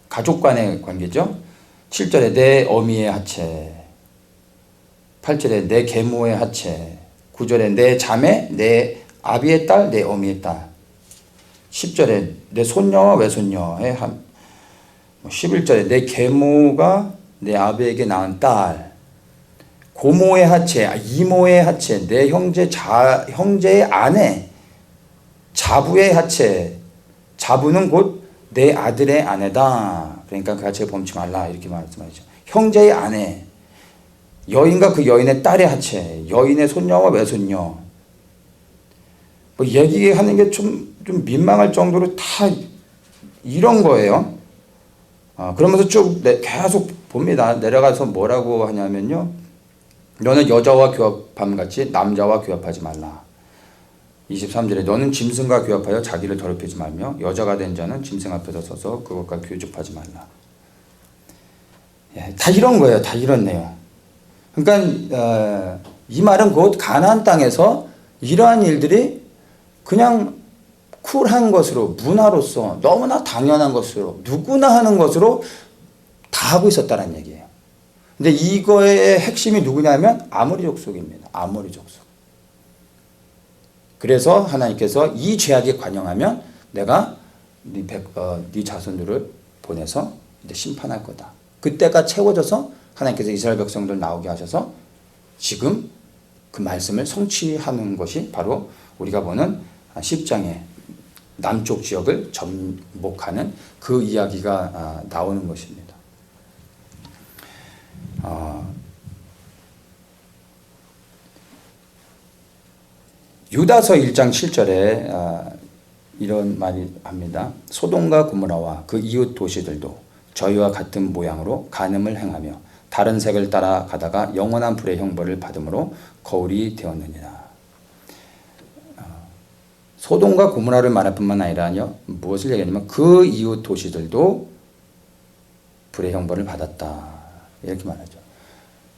가족 간의 관계죠. 7절에 내 어미의 하체, 8절에 내 계모의 하체, 9절에 내 자매, 내 아비의 딸, 내 어미의 딸. 10절에 내 손녀와 외손녀의 11절에 내 계모가 내 아버에게 낳은 딸, 고모의 하체, 이모의 하체, 내 형제의 아내, 자부의 하체, 자부는 곧 내 아들의 아내다. 그러니까 그 하체를 범치 말라 이렇게 말씀하죠. 형제의 아내, 여인과 그 여인의 딸의 하체, 여인의 손녀와 외손녀. 뭐 얘기하는 게 좀 민망할 정도로 다 이런 거예요. 그러면서 쭉 계속 봅니다. 내려가서 뭐라고 하냐면요. 너는 여자와 교합함 같이 남자와 교합하지 말라. 23절에 너는 짐승과 교합하여 자기를 더럽히지 말며 여자가 된 자는 짐승 앞에서 서서 그것과 교집하지 말라. 예, 다 이런 거예요. 다 이런 내용. 그러니까 이 말은 곧 가나안 땅에서 이러한 일들이 그냥 쿨한 것으로, 문화로서 너무나 당연한 것으로, 누구나 하는 것으로 다 하고 있었다는 얘기예요. 근데 이거의 핵심이 누구냐면 아모리 족속입니다. 아모리 족속. 그래서 하나님께서 이 죄악에 관영하면 내가 네 자손들을 보내서 이제 심판할 거다. 그때가 채워져서 하나님께서 이스라엘 백성들 나오게 하셔서 지금 그 말씀을 성취하는 것이 바로 우리가 보는 10장의 남쪽 지역을 접목하는 그 이야기가 나오는 것입니다. 유다서 1장 7절에 이런 말이 합니다. 소돔과 고모라와 그 이웃 도시들도 저희와 같은 모양으로 간음을 행하며 다른 색을 따라 가다가 영원한 불의 형벌을 받음으로 거울이 되었느니라. 소돔과 고모라를 말할 뿐만 아니라요. 무엇을 얘기하냐면 그 이웃 도시들도 불의 형벌을 받았다. 이렇게 말하죠.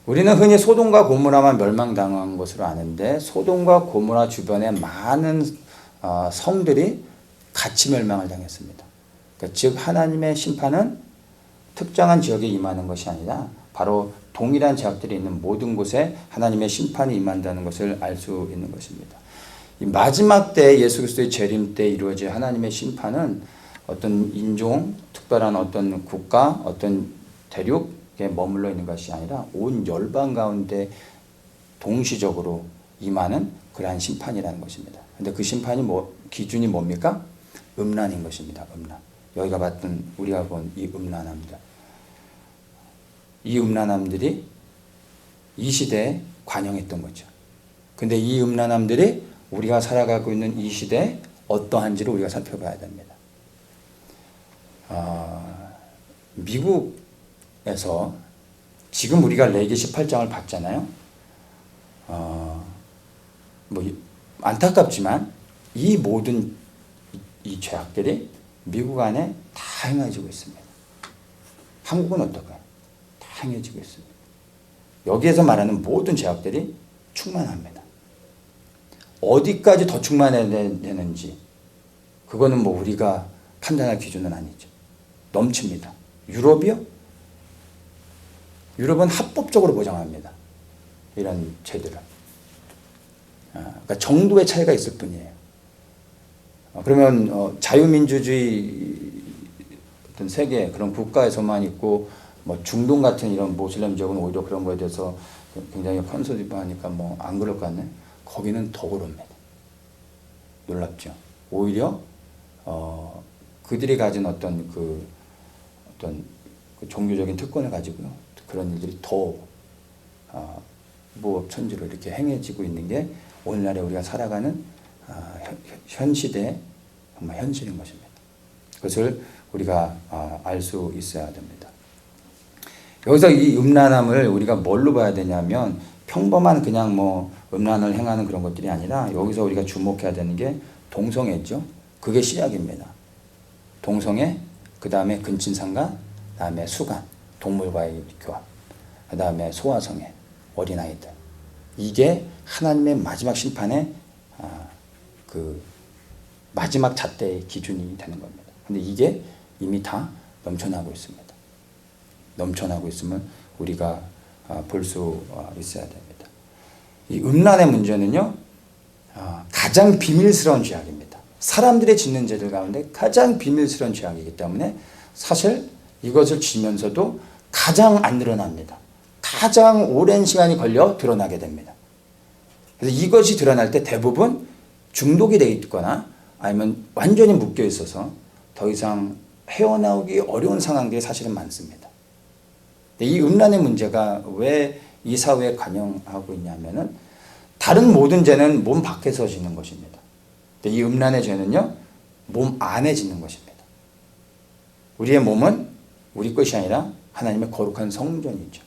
우리는 흔히 소돔과 고모라만 멸망당한 것으로 아는데 소돔과 고모라 주변에 많은 성들이 같이 멸망을 당했습니다. 그러니까 즉 하나님의 심판은 특정한 지역에 임하는 것이 아니라 바로 동일한 제약들이 있는 모든 곳에 하나님의 심판이 임한다는 것을 알 수 있는 것입니다. 이 마지막 때 예수 그리스도의 재림 때 이루어질 하나님의 심판은 어떤 인종, 특별한 어떤 국가, 어떤 대륙에 머물러 있는 것이 아니라 온 열방 가운데 동시적으로 임하는 그러한 심판이라는 것입니다. 근데 그 심판이 기준이 뭡니까? 음란인 것입니다. 음란. 여기가 봤던 우리가 본 이 음란함들. 이 음란함들이 이 시대에 관영했던 거죠. 근데 이 음란함들이 우리가 살아가고 있는 이 시대에 어떠한지를 우리가 살펴봐야 됩니다. 미국에서 지금 우리가 레기 18장을 봤잖아요. 안타깝지만 이 모든 이 죄악들이 미국 안에 다 행해지고 있습니다. 한국은 어떨까요? 다 행해지고 있습니다. 여기에서 말하는 모든 죄악들이 충만합니다. 어디까지 더 충만해야 되는지 그거는 우리가 판단할 기준은 아니죠. 넘칩니다. 유럽이요? 유럽은 합법적으로 보장합니다. 이런 죄들을. 그러니까 정도의 차이가 있을 뿐이에요. 그러면 자유민주주의 어떤 세계 그런 국가에서만 있고 중동 같은 이런 모슬렘 지역은 오히려 그런 거에 대해서 굉장히 컨서티브하니까 안 그럴 것 같네. 거기는 더 그럽니다. 놀랍죠. 오히려 그들이 가진 어떤 그 종교적인 특권을 가지고요. 그런 일들이 더 무법천지로 이렇게 행해지고 있는 게 오늘날에 우리가 살아가는 현 시대의 정말 현실인 것입니다. 그것을 우리가 알 수 있어야 됩니다. 여기서 이 음란함을 우리가 뭘로 봐야 되냐면 평범한 그냥 음란을 행하는 그런 것들이 아니라 여기서 우리가 주목해야 되는 게 동성애죠. 그게 시작입니다. 동성애, 그 다음에 근친상간, 그 다음에 수간, 동물과의 교합, 그 다음에 소아성애, 어린아이들. 이게 하나님의 마지막 심판의 그 마지막 잣대의 기준이 되는 겁니다. 근데 이게 이미 다 넘쳐나고 있습니다. 넘쳐나고 있으면 우리가 볼 수 있어야 됩니다. 이 음란의 문제는요, 가장 비밀스러운 죄악입니다. 사람들이 짓는 죄들 가운데 가장 비밀스러운 죄악이기 때문에 사실 이것을 지면서도 가장 안 드러납니다. 가장 오랜 시간이 걸려 드러나게 됩니다. 그래서 이것이 드러날 때 대부분 중독이 되어 있거나 아니면 완전히 묶여 있어서 더 이상 헤어나오기 어려운 상황들이 사실은 많습니다. 이 음란의 문제가 왜 이 사회에 관영하고 있냐면은 다른 모든 죄는 몸 밖에서 짓는 것입니다. 이 음란의 죄는요, 몸 안에 짓는 것입니다. 우리의 몸은 우리 것이 아니라 하나님의 거룩한 성전이죠.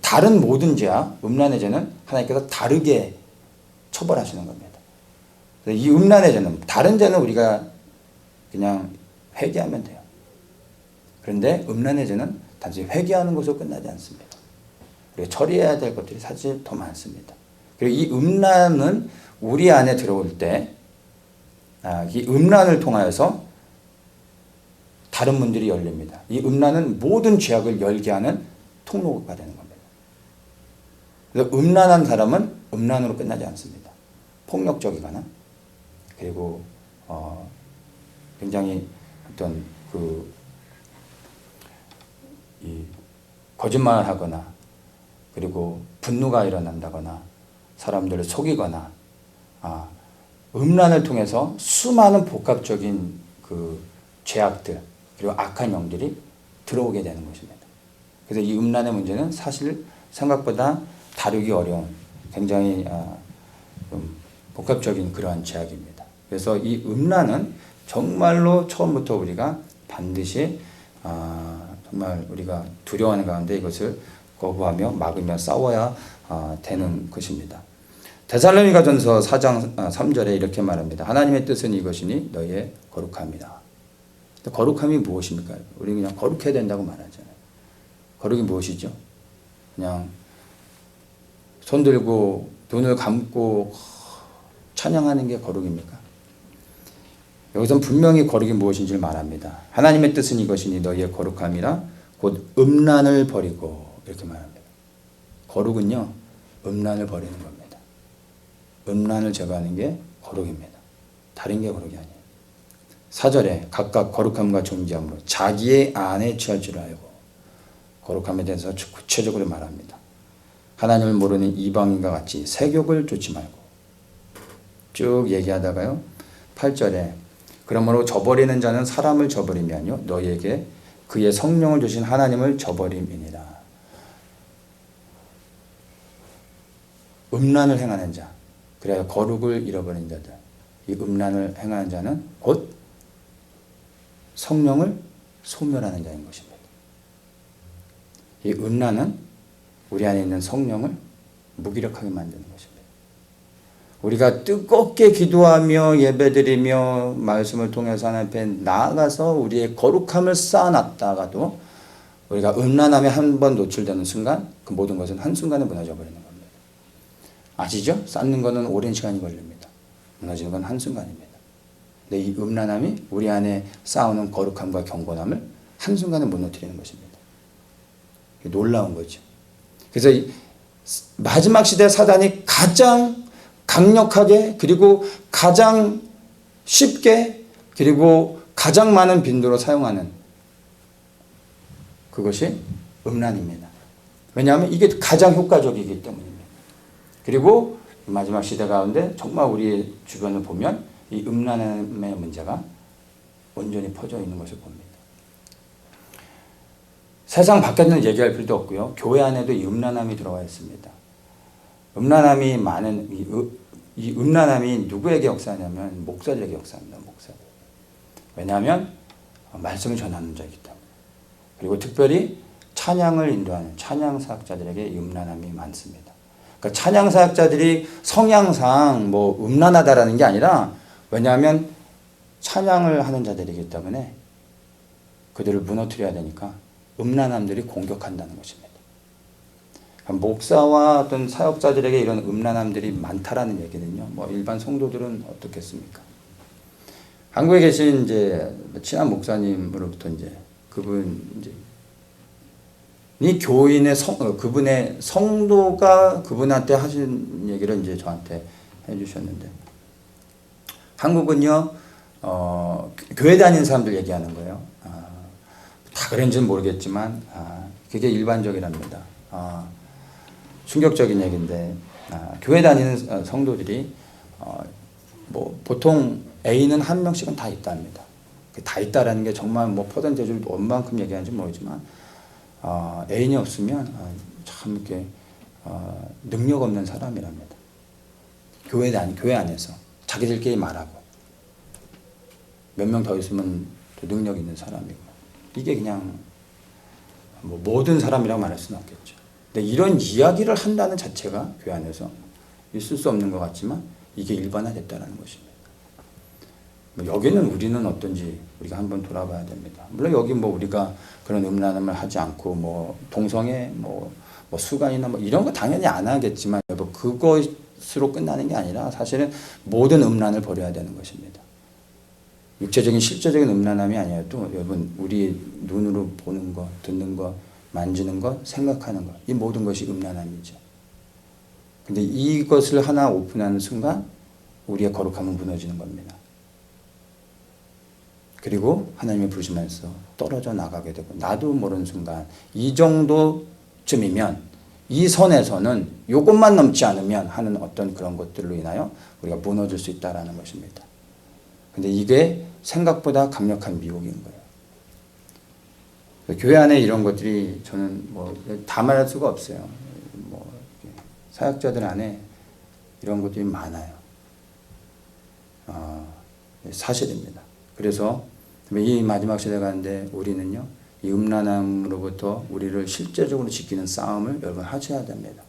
다른 모든 죄와 음란의 죄는 하나님께서 다르게 처벌하시는 겁니다. 이 음란의 죄는, 다른 죄는 우리가 그냥 회개하면 돼요. 그런데 음란의 죄는 단지 회개하는 것으로 끝나지 않습니다. 우리가 처리해야 될 것들이 사실 더 많습니다. 그리고 이 음란은 우리 안에 들어올 때, 이 음란을 통하여서 다른 문들이 열립니다. 이 음란은 모든 죄악을 열게 하는 통로가 되는 겁니다. 그래서 음란한 사람은 음란으로 끝나지 않습니다. 폭력적이거나, 그리고 굉장히 어떤 거짓말을 하거나, 그리고 분노가 일어난다거나, 사람들을 속이거나, 음란을 통해서 수많은 복합적인 죄악들, 그리고 악한 영들이 들어오게 되는 것입니다. 그래서 이 음란의 문제는 사실 생각보다 다루기 어려운 굉장히 복합적인 그러한 죄악입니다. 그래서 이 음란은 정말로 처음부터 우리가 반드시 정말 우리가 두려워하는 가운데 이것을 거부하며 막으며 싸워야 되는 것입니다. 데살로니가전서 4장 3절에 이렇게 말합니다. 하나님의 뜻은 이것이니 너희의 거룩함이다. 거룩함이 무엇입니까? 우리 그냥 거룩해야 된다고 말하잖아요. 거룩이 무엇이죠? 그냥 손 들고 눈을 감고 찬양하는 게 거룩입니까? 여기서는 분명히 거룩이 무엇인지를 말합니다. 하나님의 뜻은 이것이니 너희의 거룩함이라 곧 음란을 버리고, 이렇게 말합니다. 거룩은요, 음란을 버리는 겁니다. 음란을 제거하는 게 거룩입니다. 다른 게 거룩이 아니에요. 4절에 각각 거룩함과 존귀함으로 자기의 안에 취할 줄 알고, 거룩함에 대해서 구체적으로 말합니다. 하나님을 모르는 이방인과 같이 세욕을 쫓지 말고, 쭉 얘기하다가요, 8절에 그러므로 저버리는 자는 사람을 저버림이 아니요 너희에게 그의 성령을 주신 하나님을 저버림이니라. 음란을 행하는 자, 그래야 거룩을 잃어버린 자들, 이 음란을 행하는 자는 곧 성령을 소멸하는 자인 것입니다. 이 음란은 우리 안에 있는 성령을 무기력하게 만드는 것입니다. 우리가 뜨겁게 기도하며 예배드리며 말씀을 통해서 하나님 앞에 나아가서 우리의 거룩함을 쌓아놨다가도 우리가 음란함에 한 번 노출되는 순간 그 모든 것은 한순간에 무너져 버리는 겁니다. 아시죠? 쌓는 것은 오랜 시간이 걸립니다. 무너지는 건 한순간입니다. 근데 이 음란함이 우리 안에 쌓아오는 거룩함과 경건함을 한순간에 무너뜨리는 것입니다. 놀라운 거죠. 그래서 이 마지막 시대 사단이 가장 강력하게, 그리고 가장 쉽게, 그리고 가장 많은 빈도로 사용하는 그것이 음란입니다. 왜냐하면 이게 가장 효과적이기 때문입니다. 그리고 마지막 시대 가운데 정말 우리의 주변을 보면 이 음란의 문제가 온전히 퍼져 있는 것을 봅니다. 세상 밖에는 얘기할 필요도 없고요. 교회 안에도 이 음란함이 들어와 있습니다. 음란함이 많은, 이 음란함이 누구에게 역사하냐면 목사들에게 역사합니다. 목사들. 왜냐하면 말씀을 전하는 자이기 때문에. 그리고 특별히 찬양을 인도하는 찬양사역자들에게 이 음란함이 많습니다. 그러니까 찬양사역자들이 성향상 뭐 음란하다라는 게 아니라, 왜냐하면 찬양을 하는 자들이기 때문에 그들을 무너뜨려야 되니까 음란함들이 공격한다는 것입니다. 목사와 어떤 사역자들에게 이런 음란함들이 많다라는 얘기는요, 뭐 일반 성도들은 어떻겠습니까? 한국에 계신 이제 친한 목사님으로부터 이제 이 교인의 그분의 성도가 그분한테 하신 얘기를 이제 저한테 해주셨는데, 한국은요, 교회 다니는 사람들 얘기하는 거예요. 다 그런지는 모르겠지만, 그게 일반적이랍니다. 충격적인 얘기인데, 교회 다니는 성도들이, 뭐, 보통 애인은 한 명씩은 다 있답니다. 다 있다라는 게 정말 뭐 퍼센테이지를 얼만큼 얘기하는지 모르지만, 애인이 없으면 참 이렇게, 능력 없는 사람이랍니다. 교회 안에서. 자기들끼리 말하고. 몇 명 더 있으면 또 능력 있는 사람이고. 이게 그냥, 뭐 모든 사람이라고 말할 수는 없겠죠. 근데 이런 이야기를 한다는 자체가 교회 안에서 있을 수 없는 것 같지만 이게 일반화됐다는 것입니다. 여기는 우리는 어떤지 우리가 한번 돌아봐야 됩니다. 물론 여기 뭐 우리가 그런 음란함을 하지 않고 뭐 동성애 뭐 수간이나 뭐 이런 거 당연히 안 하겠지만 여러분 그것으로 끝나는 게 아니라 사실은 모든 음란을 버려야 되는 것입니다. 육체적인 실제적인 음란함이 아니라도 여러분 우리 눈으로 보는 것, 듣는 것, 만지는 것, 생각하는 것 이 모든 것이 음란함이죠. 근데 이것을 하나 오픈하는 순간 우리의 거룩함은 무너지는 겁니다. 그리고 하나님의 부르심에서 떨어져 나가게 되고 나도 모르는 순간 이 정도쯤이면 이 선에서는 이것만 넘지 않으면 하는 어떤 그런 것들로 인하여 우리가 무너질 수 있다는 것입니다. 근데 이게 생각보다 강력한 미혹인 거예요. 교회 안에 이런 것들이 저는 뭐 다 말할 수가 없어요. 뭐 사역자들 안에 이런 것들이 많아요. 사실입니다. 그래서 이 마지막 시대 가는데 우리는요, 이 음란함으로부터 우리를 실제적으로 지키는 싸움을 여러분 하셔야 됩니다.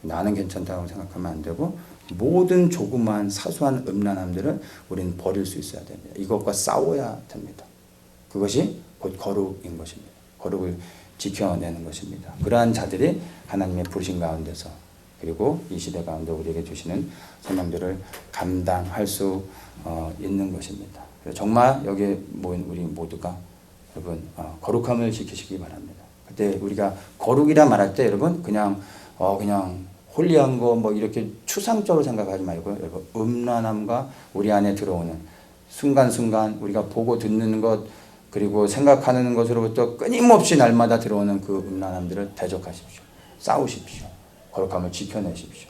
나는 괜찮다고 생각하면 안 되고 모든 조그마한 사소한 음란함들을 우리는 버릴 수 있어야 됩니다. 이것과 싸워야 됩니다. 그것이 곧 거룩인 것입니다. 거룩을 지켜내는 것입니다. 그러한 자들이 하나님의 부르심 가운데서 그리고 이 시대 가운데 우리에게 주시는 사명들을 감당할 수 있는 것입니다. 정말 여기에 모인 우리 모두가 여러분 거룩함을 지키시기 바랍니다. 그때 우리가 거룩이라 말할 때 여러분 그냥 홀리한 거 뭐 이렇게 추상적으로 생각하지 말고 여러분 음란함과 우리 안에 들어오는 순간순간 우리가 보고 듣는 것 그리고 생각하는 것으로부터 끊임없이 날마다 들어오는 그 음란함들을 대적하십시오. 싸우십시오. 거룩함을 지켜내십시오.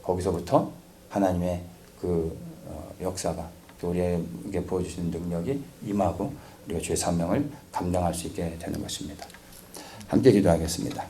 거기서부터 하나님의 그 역사가 또 우리에게 보여주시는 능력이 임하고 우리가 주의 사명을 감당할 수 있게 되는 것입니다. 함께 기도하겠습니다.